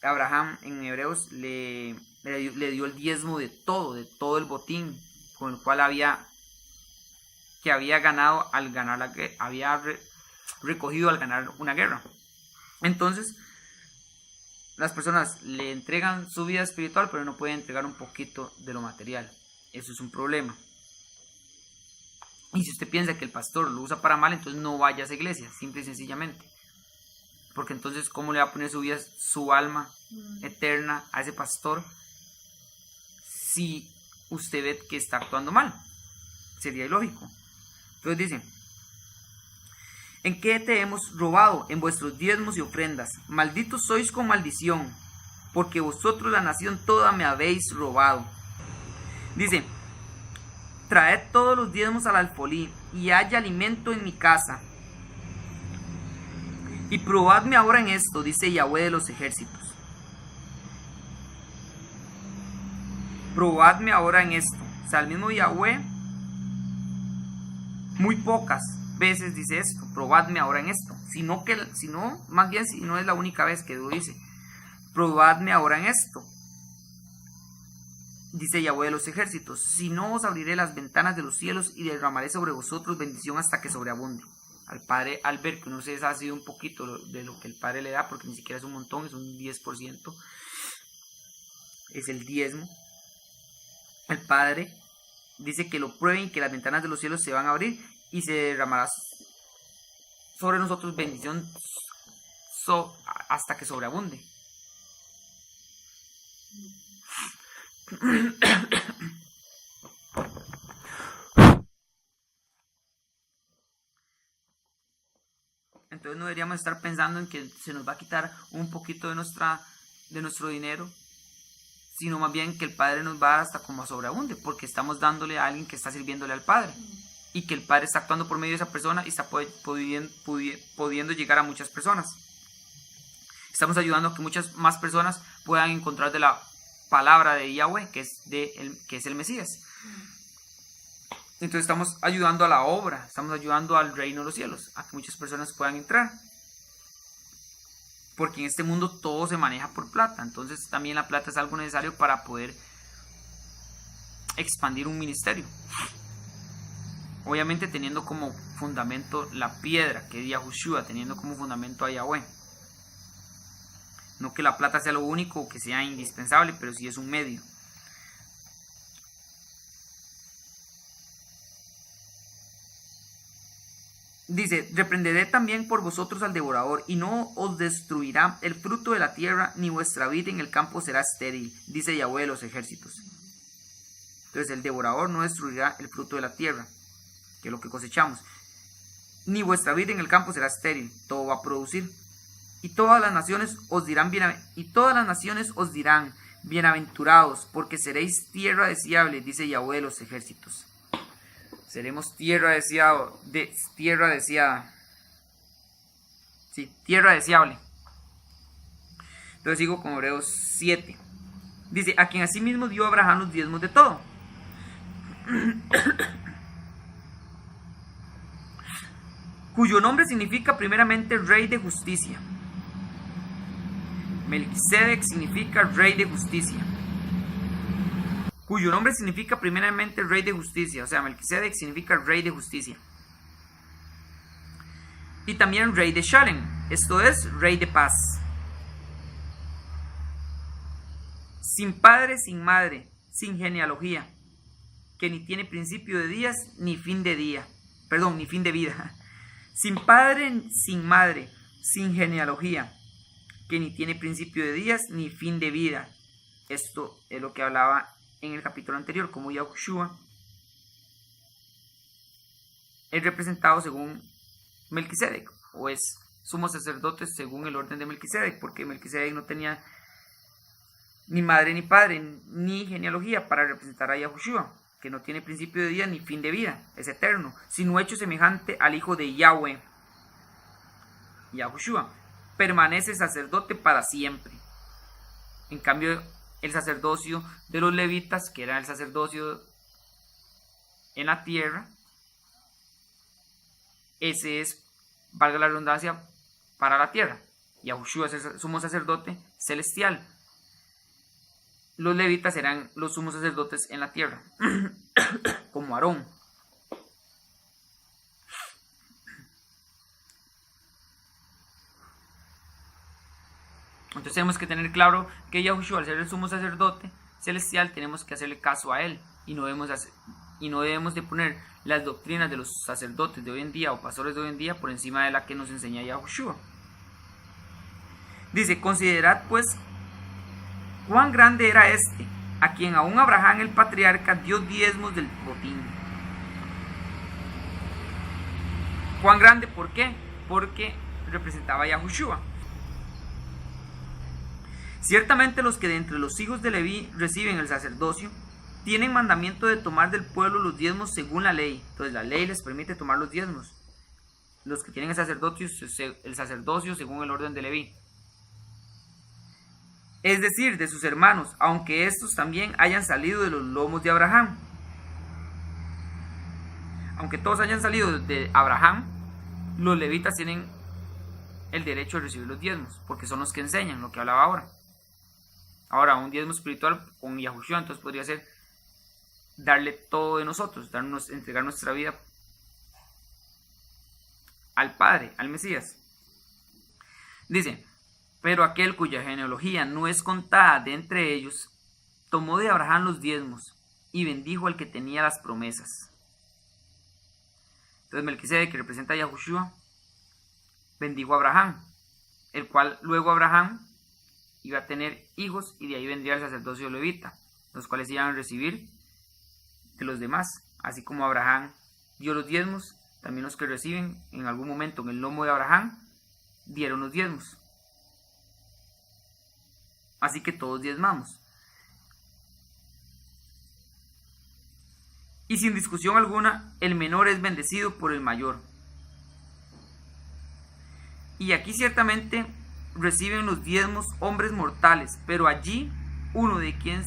Abraham en Hebreos le dio el diezmo de todo el botín con el cual había ganado al ganar había recogido al ganar una guerra. Entonces las personas le entregan su vida espiritual, pero no pueden entregar un poquito de lo material. Eso es un problema. Y si usted piensa que el pastor lo usa para mal, entonces no vaya a esa iglesia, simple y sencillamente. Porque entonces, ¿cómo le va a poner su vida, su alma eterna a ese pastor si usted ve que está actuando mal? Sería ilógico. Entonces dice, ¿en qué te hemos robado? En vuestros diezmos y ofrendas. Malditos sois con maldición, porque vosotros la nación toda me habéis robado. Dice, traed todos los diezmos al alfolí, y haya alimento en mi casa. Y probadme ahora en esto, dice Yahweh de los ejércitos. Probadme ahora en esto. O sea, el mismo Yahweh, muy pocas veces dice esto, probadme ahora en esto. Más bien si no es la única vez que lo dice. Probadme ahora en esto, dice Yahweh de los ejércitos. Si no, os abriré las ventanas de los cielos y derramaré sobre vosotros bendición hasta que sobreabunde. Al Padre, al ver que uno se ha sido un poquito de lo que el Padre le da, porque ni siquiera es un montón, es un 10%, es el diezmo. El Padre dice que lo prueben y que las ventanas de los cielos se van a abrir y se derramará sobre nosotros bendición hasta que sobreabunde. Entonces no deberíamos estar pensando en que se nos va a quitar un poquito de nuestro dinero, sino más bien que el Padre nos va a dar hasta como sobreabunde, porque estamos dándole a alguien que está sirviéndole al Padre, y que el Padre está actuando por medio de esa persona y está pudiendo llegar a muchas personas. Estamos ayudando a que muchas más personas puedan encontrar de la palabra de Yahweh, que es el Mesías. Entonces estamos ayudando a la obra, estamos ayudando al reino de los cielos, a que muchas personas puedan entrar. Porque en este mundo todo se maneja por plata, entonces también la plata es algo necesario para poder expandir un ministerio. Obviamente teniendo como fundamento la piedra, que es Yahushua, teniendo como fundamento a Yahweh. No que la plata sea lo único, que sea indispensable, pero sí es un medio. Dice, reprenderé también por vosotros al devorador, y no os destruirá el fruto de la tierra, ni vuestra vida en el campo será estéril, dice Yahweh de los ejércitos. Entonces el devorador no destruirá el fruto de la tierra, que es lo que cosechamos, ni vuestra vida en el campo será estéril, todo va a producir. Y todas las naciones os dirán, bienaventurados, porque seréis tierra deseable, dice Yahweh de los ejércitos. Seremos tierra deseada. Sí, tierra deseable. Entonces sigo con Hebreos 7. Dice, a quien asimismo dio Abraham los diezmos de todo. Cuyo nombre significa primeramente rey de justicia. Melquisedec significa rey de justicia. Cuyo nombre significa primeramente rey de justicia. O sea, Melquisedec significa rey de justicia. Y también rey de Shalem. Esto es, rey de paz. Sin padre, sin madre, sin genealogía. Que ni tiene principio de días, ni fin de día. Perdón, ni fin de vida. Sin padre, sin madre, sin genealogía. Que ni tiene principio de días, ni fin de vida. Esto es lo que hablaba en el capítulo anterior, como Yahushua es representado según Melquisedec, o es sumo sacerdote según el orden de Melquisedec, porque Melquisedec no tenía ni madre ni padre, ni genealogía para representar a Yahushua, que no tiene principio de día ni fin de vida, es eterno, sino hecho semejante al hijo de Yahweh. Yahushua permanece sacerdote para siempre. En cambio, el sacerdocio de los levitas, que era el sacerdocio en la tierra, ese es, valga la redundancia, para la tierra. Yahushua es el sumo sacerdote celestial. Los levitas eran los sumos sacerdotes en la tierra, como Aarón. Entonces tenemos que tener claro que Yahushua, al ser el sumo sacerdote celestial, tenemos que hacerle caso a él y no debemos de poner las doctrinas de los sacerdotes de hoy en día o pastores de hoy en día por encima de la que nos enseña Yahushua. Dice, considerad pues cuán grande era este, a quien aún Abraham el patriarca dio diezmos del botín. ¿Cuán grande? ¿Por qué? Porque representaba a Yahushua. Ciertamente los que de entre los hijos de Leví reciben el sacerdocio, tienen mandamiento de tomar del pueblo los diezmos según la ley. Entonces la ley les permite tomar los diezmos. Los que tienen el sacerdocio según el orden de Leví. Es decir, de sus hermanos, aunque estos también hayan salido de los lomos de Abraham. Aunque todos hayan salido de Abraham, los levitas tienen el derecho de recibir los diezmos, porque son los que enseñan, lo que hablaba ahora. Ahora, un diezmo espiritual con Yahushua, entonces podría ser darle todo de nosotros, entregar nuestra vida al Padre, al Mesías. Dice, pero aquel cuya genealogía no es contada de entre ellos, tomó de Abraham los diezmos y bendijo al que tenía las promesas. Entonces Melquisedec, que representa a Yahushua, bendijo a Abraham, el cual luego Abraham iba a tener hijos y de ahí vendría el sacerdocio levita, los cuales iban a recibir de los demás. Así como Abraham dio los diezmos, también los que reciben en algún momento en el lomo de Abraham dieron los diezmos. Así que todos diezmamos. Y sin discusión alguna, el menor es bendecido por el mayor. Y aquí ciertamente reciben los diezmos hombres mortales, pero allí uno de quien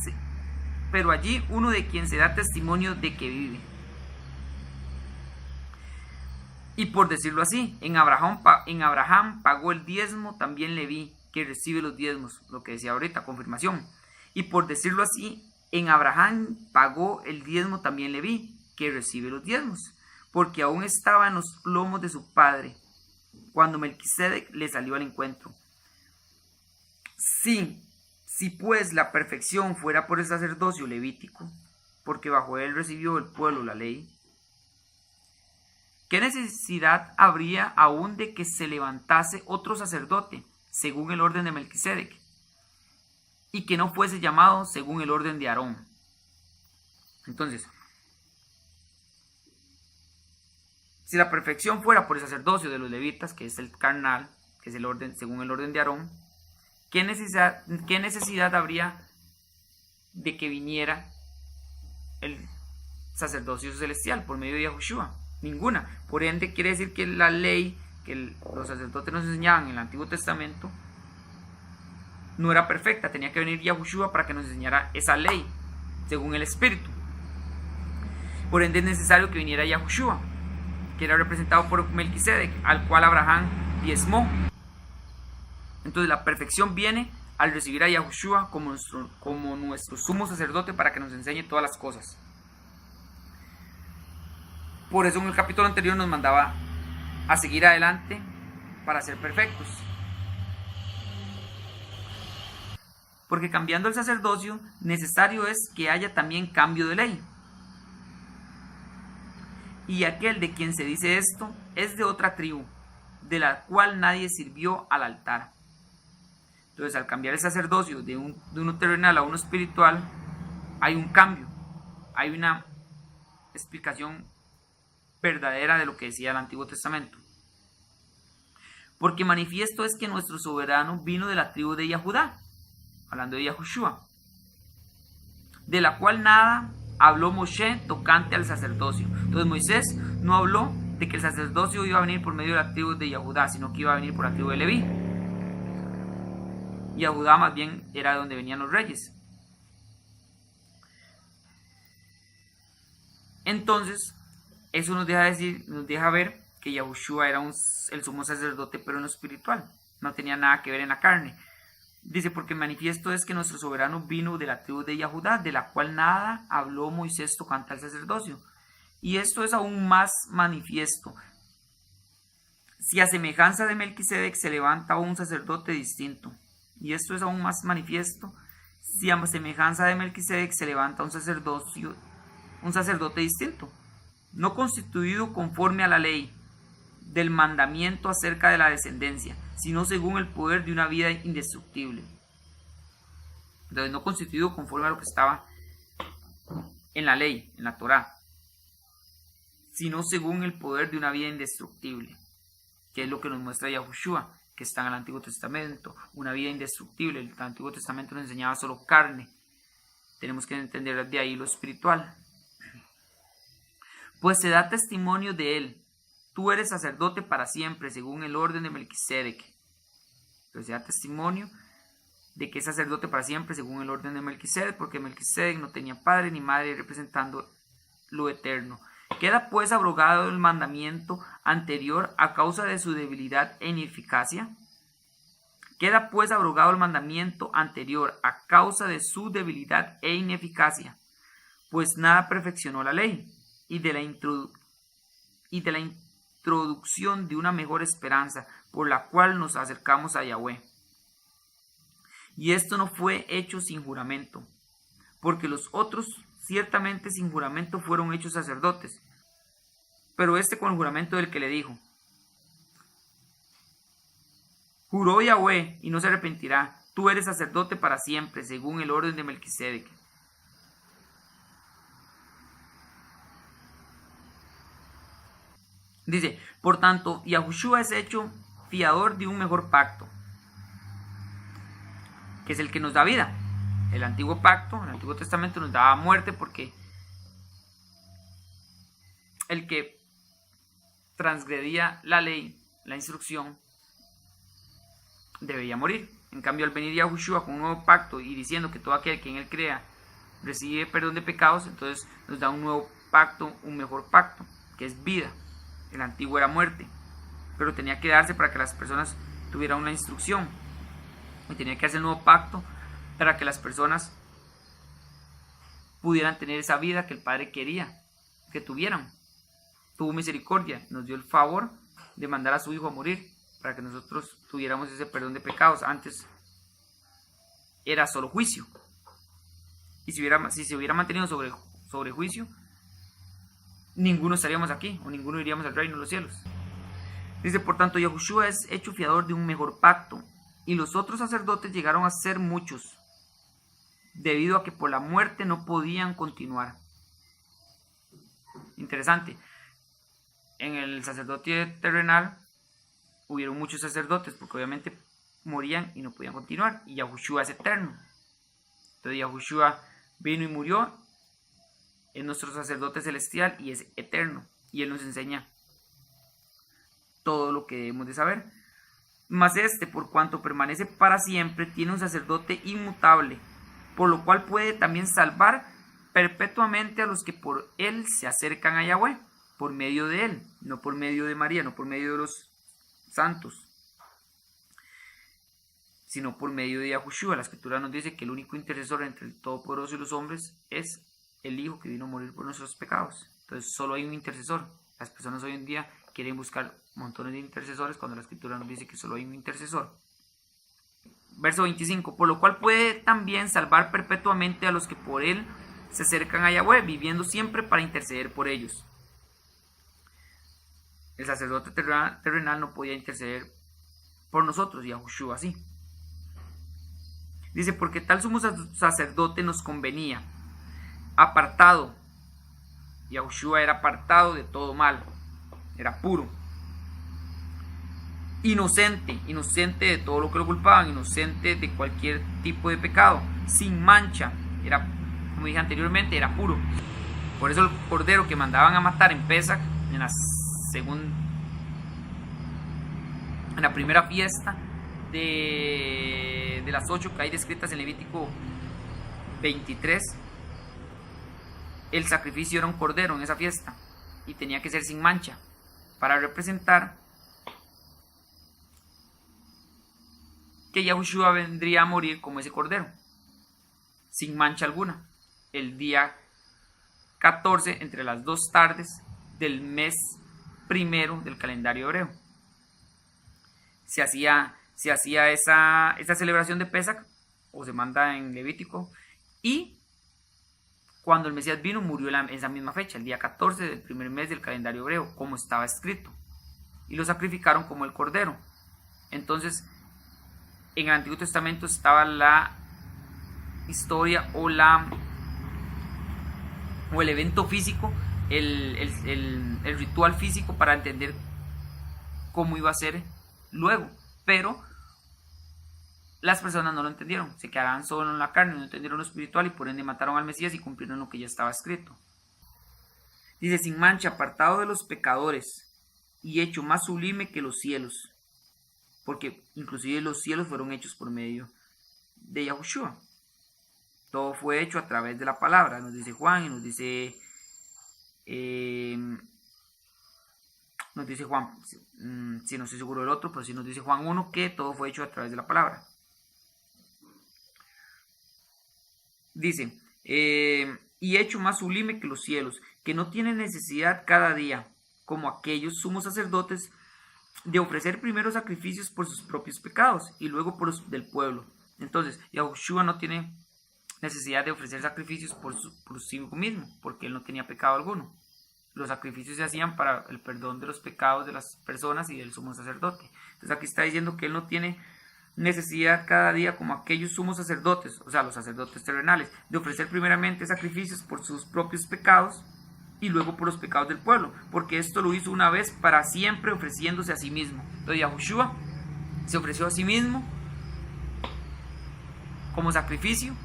se da testimonio de que vive. Y por decirlo así, en Abraham pagó el diezmo también Leví, que recibe los diezmos, lo que decía ahorita, confirmación. Y por decirlo así, en Abraham pagó el diezmo también Leví, que recibe los diezmos, porque aún estaba en los lomos de su padre, cuando Melquisedec le salió al encuentro. Si pues la perfección fuera por el sacerdocio levítico, porque bajo él recibió el pueblo la ley, ¿Qué necesidad habría aún de que se levantase otro sacerdote según el orden de Melquisedec y que no fuese llamado según el orden de Aarón? Entonces, si la perfección fuera por el sacerdocio de los levitas, que es el carnal, que es el orden según el orden de Aarón, ¿qué necesidad habría de que viniera el sacerdocio celestial por medio de Yahushua? Ninguna. Por ende, quiere decir que la ley que los sacerdotes nos enseñaban en el Antiguo Testamento no era perfecta. Tenía que venir Yahushua para que nos enseñara esa ley según el Espíritu. Por ende, es necesario que viniera Yahushua, que era representado por Melquisedec, al cual Abraham diezmó. Entonces la perfección viene al recibir a Yahushua como nuestro sumo sacerdote para que nos enseñe todas las cosas. Por eso en el capítulo anterior nos mandaba a seguir adelante para ser perfectos. Porque cambiando el sacerdocio, necesario es que haya también cambio de ley. Y aquel de quien se dice esto es de otra tribu, de la cual nadie sirvió al altar. Entonces, al cambiar el sacerdocio de uno terrenal a uno espiritual, hay un cambio, hay una explicación verdadera de lo que decía el Antiguo Testamento. Porque manifiesto es que nuestro soberano vino de la tribu de Yahudá, hablando de Yahushua, de la cual nada habló Moshe tocante al sacerdocio. Entonces Moisés no habló de que el sacerdocio iba a venir por medio de la tribu de Yahudá, sino que iba a venir por la tribu de Leví. Yahudá más bien era de donde venían los reyes. Entonces, eso nos deja ver que Yahushua era el sumo sacerdote, pero en lo espiritual. No tenía nada que ver en la carne. Dice, porque manifiesto es que nuestro soberano vino de la tribu de Yahudá, de la cual nada habló Moisés tocante al sacerdocio. Y esto es aún más manifiesto. Si a semejanza de Melquisedec se levanta un sacerdote distinto. Y esto es aún más manifiesto. Si a semejanza de Melquisedec se levanta un sacerdote distinto, no constituido conforme a la ley del mandamiento acerca de la descendencia, sino según el poder de una vida indestructible. Entonces, no constituido conforme a lo que estaba en la ley, en la Torá, sino según el poder de una vida indestructible, que es lo que nos muestra Yahushua, que está en el Antiguo Testamento, una vida indestructible. El Antiguo Testamento nos enseñaba solo carne. Tenemos que entender de ahí lo espiritual. Pues se da testimonio de él. Tú eres sacerdote para siempre, según el orden de Melquisedec. Entonces se da testimonio de que es sacerdote para siempre, según el orden de Melquisedec, porque Melquisedec no tenía padre ni madre, representando lo eterno. Queda pues abrogado el mandamiento anterior a causa de su debilidad e ineficacia. Queda pues abrogado el mandamiento anterior a causa de su debilidad e ineficacia, pues nada perfeccionó la ley, y de la introducción de una mejor esperanza por la cual nos acercamos a Yahweh. Y esto no fue hecho sin juramento, porque los otros ciertamente sin juramento fueron hechos sacerdotes, pero este con el juramento del que le dijo: juró Yahweh y no se arrepentirá, tú eres sacerdote para siempre, según el orden de Melquisedec. Dice, por tanto, Yahushua es hecho fiador de un mejor pacto, que es el que nos da vida. El antiguo pacto, el Antiguo Testamento nos daba muerte porque el que transgredía la ley, la instrucción, debía morir. En cambio, al venir Yahushua con un nuevo pacto y diciendo que todo aquel que en él crea recibe perdón de pecados, entonces nos da un nuevo pacto, un mejor pacto, que es vida. El antiguo era muerte, pero tenía que darse para que las personas tuvieran una instrucción, y tenía que hacer el nuevo pacto para que las personas pudieran tener esa vida que el Padre quería que tuvieran. Tuvo misericordia, nos dio el favor de mandar a su Hijo a morir para que nosotros tuviéramos ese perdón de pecados. Antes era solo juicio, y si se hubiera mantenido sobre juicio, ninguno estaríamos aquí, o ninguno iríamos al reino de los cielos. Dice, por tanto, Yahushua es hecho fiador de un mejor pacto, y los otros sacerdotes llegaron a ser muchos, debido a que por la muerte no podían continuar. Interesante. En el sacerdote terrenal hubieron muchos sacerdotes, porque obviamente morían y no podían continuar, y Yahushua es eterno. Entonces Yahushua vino y murió, es nuestro sacerdote celestial y es eterno, y Él nos enseña todo lo que debemos de saber. Mas este, por cuanto permanece para siempre, tiene un sacerdote inmutable, por lo cual puede también salvar perpetuamente a los que por Él se acercan a Yahweh, por medio de Él, no por medio de María, no por medio de los santos, sino por medio de Yahushua. La Escritura nos dice que el único intercesor entre el Todopoderoso y los hombres es el Hijo que vino a morir por nuestros pecados. Entonces solo hay un intercesor. Las personas hoy en día quieren buscar montones de intercesores cuando la Escritura nos dice que solo hay un intercesor. Verso 25, por lo cual puede también salvar perpetuamente a los que por Él se acercan a Yahweh, viviendo siempre para interceder por ellos. El sacerdote terrenal no podía interceder por nosotros, Yahushua sí. Dice, porque tal sumo sacerdote nos convenía, apartado. Yahushua era apartado de todo mal, era puro. Inocente de todo lo que lo culpaban, inocente de cualquier tipo de pecado, sin mancha, era, como dije anteriormente, era puro. Por eso el cordero que mandaban a matar en Pesach, en la primera fiesta de las 8 que hay descritas en Levítico 23, el sacrificio era un cordero en esa fiesta y tenía que ser sin mancha para representar que Yahushua vendría a morir como ese cordero, sin mancha alguna, el día 14 entre las 2 tardes del mes primero del calendario hebreo. Se hacía esa celebración de Pesach, o se manda en Levítico, y cuando el Mesías vino murió en esa misma fecha, el día 14 del primer mes del calendario hebreo, como estaba escrito, y lo sacrificaron como el cordero. Entonces, en el Antiguo Testamento estaba la historia o el evento físico, el ritual físico para entender cómo iba a ser luego, pero las personas no lo entendieron, se quedaban solo en la carne, no entendieron lo espiritual y por ende mataron al Mesías y cumplieron lo que ya estaba escrito. Dice, sin mancha, apartado de los pecadores y hecho más sublime que los cielos, porque inclusive los cielos fueron hechos por medio de Yahushua. Todo fue hecho a través de la palabra, nos dice Juan, y nos dice Juan, si no estoy seguro del otro, pero sí nos dice Juan 1 que todo fue hecho a través de la palabra. Dice, y hecho más sublime que los cielos, que no tiene necesidad cada día, como aquellos sumos sacerdotes, de ofrecer primero sacrificios por sus propios pecados y luego por los del pueblo. Entonces, Yahushua no tiene necesidad de ofrecer sacrificios por sí mismo, porque él no tenía pecado alguno. Los sacrificios se hacían para el perdón de los pecados de las personas y del sumo sacerdote. Entonces aquí está diciendo que él no tiene necesidad cada día como aquellos sumos sacerdotes, o sea, los sacerdotes terrenales, de ofrecer primeramente sacrificios por sus propios pecados y luego por los pecados del pueblo, porque esto lo hizo una vez para siempre, ofreciéndose a sí mismo. Entonces Yahushua se ofreció a sí mismo como sacrificio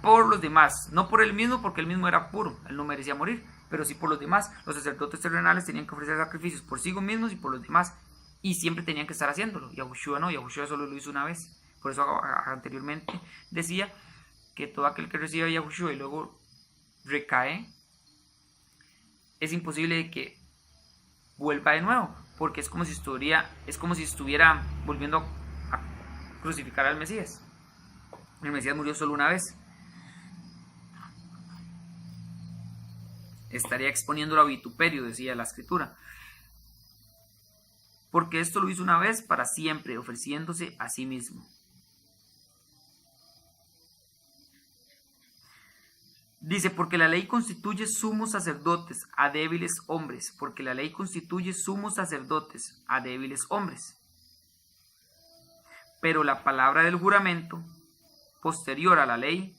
por los demás, no por él mismo, porque él mismo era puro, él no merecía morir, pero sí por los demás. Los sacerdotes terrenales tenían que ofrecer sacrificios por sí mismos y por los demás, y siempre tenían que estar haciéndolo. Yahushua no, Yahushua solo lo hizo una vez. Por eso anteriormente decía que todo aquel que recibe a Yahushua y luego recae, es imposible de que vuelva de nuevo, porque es como si estuviera volviendo a crucificar al Mesías. El Mesías murió solo una vez. Estaría exponiéndolo a vituperio, decía la Escritura. Porque esto lo hizo una vez para siempre, ofreciéndose a sí mismo. Dice, porque la ley constituye sumos sacerdotes a débiles hombres, porque la ley constituye sumos sacerdotes a débiles hombres. Pero la palabra del juramento, posterior a la ley,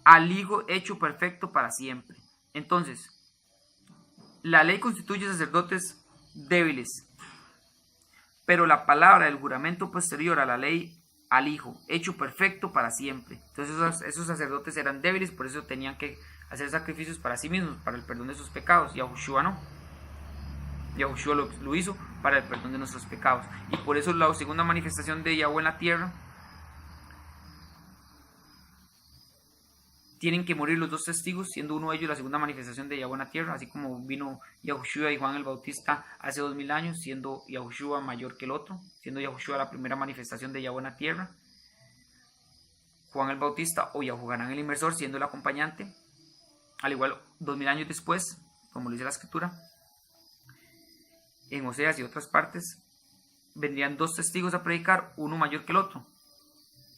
al Hijo hecho perfecto para siempre. Entonces, la ley constituye sacerdotes débiles, pero la palabra del juramento posterior a la ley, al Hijo, hecho perfecto para siempre. Entonces esos sacerdotes eran débiles, por eso tenían que hacer sacrificios para sí mismos, para el perdón de sus pecados. Yahushua no. Yahushua lo hizo para el perdón de nuestros pecados. Y por eso la segunda manifestación de Yahweh en la tierra, tienen que morir los dos testigos, siendo uno de ellos la segunda manifestación de Yahweh en la tierra, así como vino Yahushua y Juan el Bautista hace 2000 años, siendo Yahushua mayor que el otro, siendo Yahushua la primera manifestación de Yahweh en la tierra. Juan el Bautista o Yahuganán el Inmersor siendo el acompañante, al igual 2000 años después, como lo dice la escritura, en Oseas y otras partes, vendrían dos testigos a predicar, uno mayor que el otro,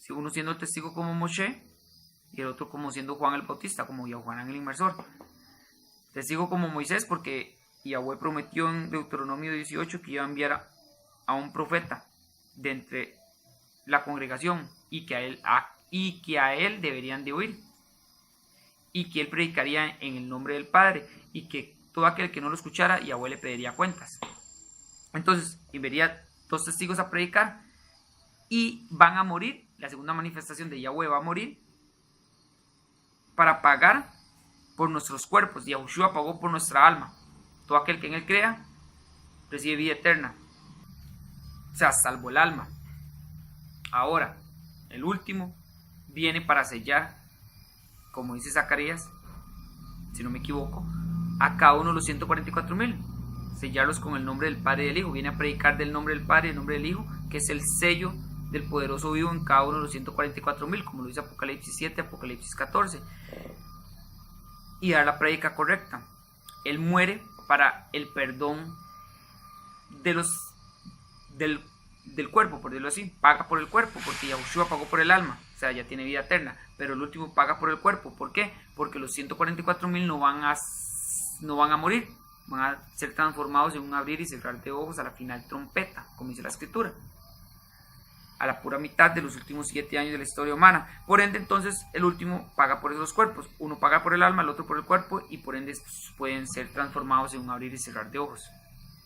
uno siendo testigo como Moshe, y el otro como siendo Juan el Bautista, como Yahuanán el Inmersor. Testigo como Moisés, porque Yahweh prometió en Deuteronomio 18 que iba a enviar a un profeta de entre la congregación y que a él deberían de oír, y que él predicaría en el nombre del Padre, y que todo aquel que no lo escuchara, Yahweh le pediría cuentas. Entonces, enviaría dos testigos a predicar y van a morir. La segunda manifestación de Yahweh va a morir para pagar por nuestros cuerpos. Yahushua pagó por nuestra alma. Todo aquel que en él crea recibe vida eterna, o sea, salvo el alma. Ahora, el último viene para sellar, como dice Zacarías, si no me equivoco, a cada uno de los 144,000, sellarlos con el nombre del Padre y del Hijo. Viene a predicar del nombre del Padre y del nombre del Hijo, que es el sello del poderoso vivo en cada uno de los 144,000, como lo dice Apocalipsis 7, Apocalipsis 14, y dar la prédica correcta. Él muere para el perdón de del cuerpo, por decirlo así. Paga por el cuerpo, porque Yahushua pagó por el alma, o sea, ya tiene vida eterna, pero el último paga por el cuerpo. ¿Por qué? Porque los 144,000 no van a morir, van a ser transformados en un abrir y cerrar de ojos a la final trompeta, como dice la escritura, a la pura mitad de los últimos 7 años de la historia humana. Por ende, entonces, el último paga por esos cuerpos. Uno paga por el alma, el otro por el cuerpo, y por ende pueden ser transformados en un abrir y cerrar de ojos.